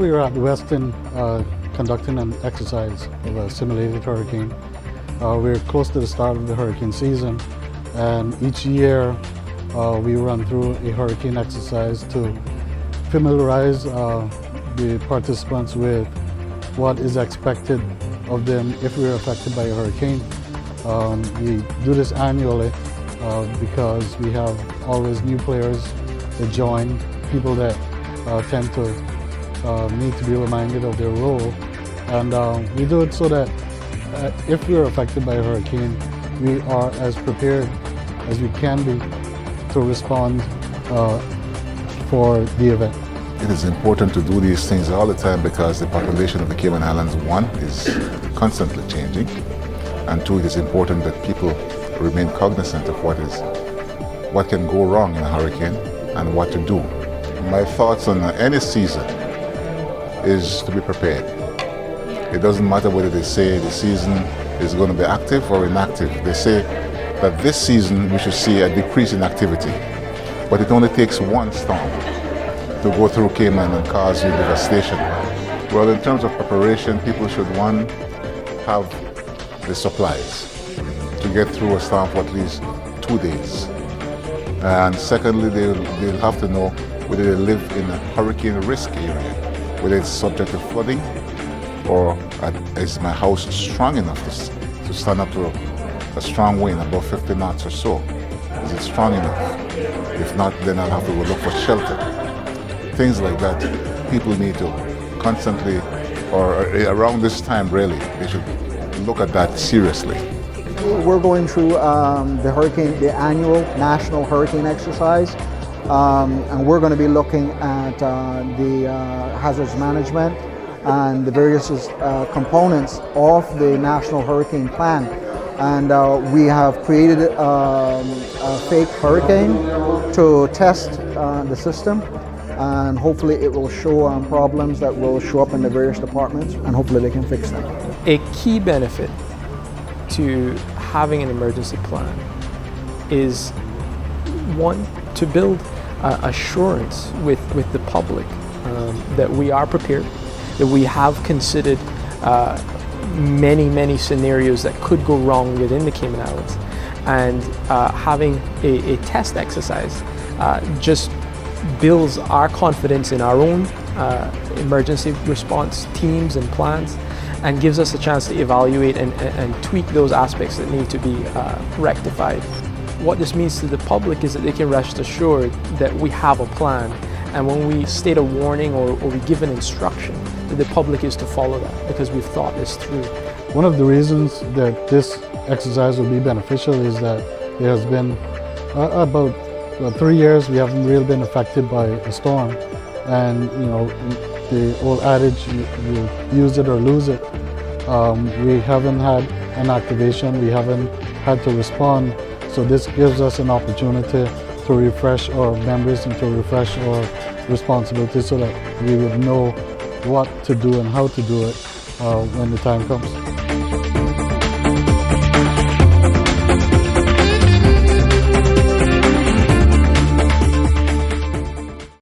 we are at the Westin conducting an exercise of a simulated hurricane. We're close to the start of the hurricane season, and each year we run through a hurricane exercise to familiarize the participants with what is expected of them if we're affected by a hurricane. We do this annually because we have always new players that join, people that tend to need to be reminded of their role. And we do it so that if we're affected by a hurricane, we are as prepared as we can be to respond for the event. It is important to do these things all the time because the population of the Cayman Islands, one, is constantly changing, and two, it is important that people remain cognizant of what can go wrong in a hurricane and what to do. My thoughts on any season is to be prepared. It doesn't matter whether they say the season is going to be active or inactive. They say that this season we should see a decrease in activity, but it only takes one storm to go through Cayman and cause you devastation. Well, in terms of preparation, people should, one, have the supplies to get through a storm for at least 2 days. And secondly, they'll have to know whether they live in a hurricane risk area, whether it's subject to flooding, or is my house strong enough to stand up to a strong wind above 50 knots or so? Is it strong enough? If not, then I'll have to go look for shelter. Things like that, people need to constantly, or around this time really, they should look at that seriously. We're going through the annual National Hurricane Exercise, and we're going to be looking at the hazards management and the various components of the National Hurricane Plan. And we have created a fake hurricane to test the system, and hopefully it will show problems that will show up in the various departments, and hopefully they can fix them. A key benefit to having an emergency plan is, one, to build assurance with the public that we are prepared, that we have considered many scenarios that could go wrong within the Cayman Islands, and having a test exercise just builds our confidence in our own emergency response teams and plans, and gives us a chance to evaluate and tweak those aspects that need to be rectified. What this means to the public is that they can rest assured that we have a plan, and when we state a warning or we give an instruction, that the public is to follow that because we've thought this through. One of the reasons that this exercise will be beneficial is that there has been about 3 years we haven't really been affected by a storm, and the old adage, you use it or lose it. We haven't had an activation, we haven't had to respond, so this gives us an opportunity to refresh our memories and to refresh our responsibilities so that we would know what to do and how to do it when the time comes.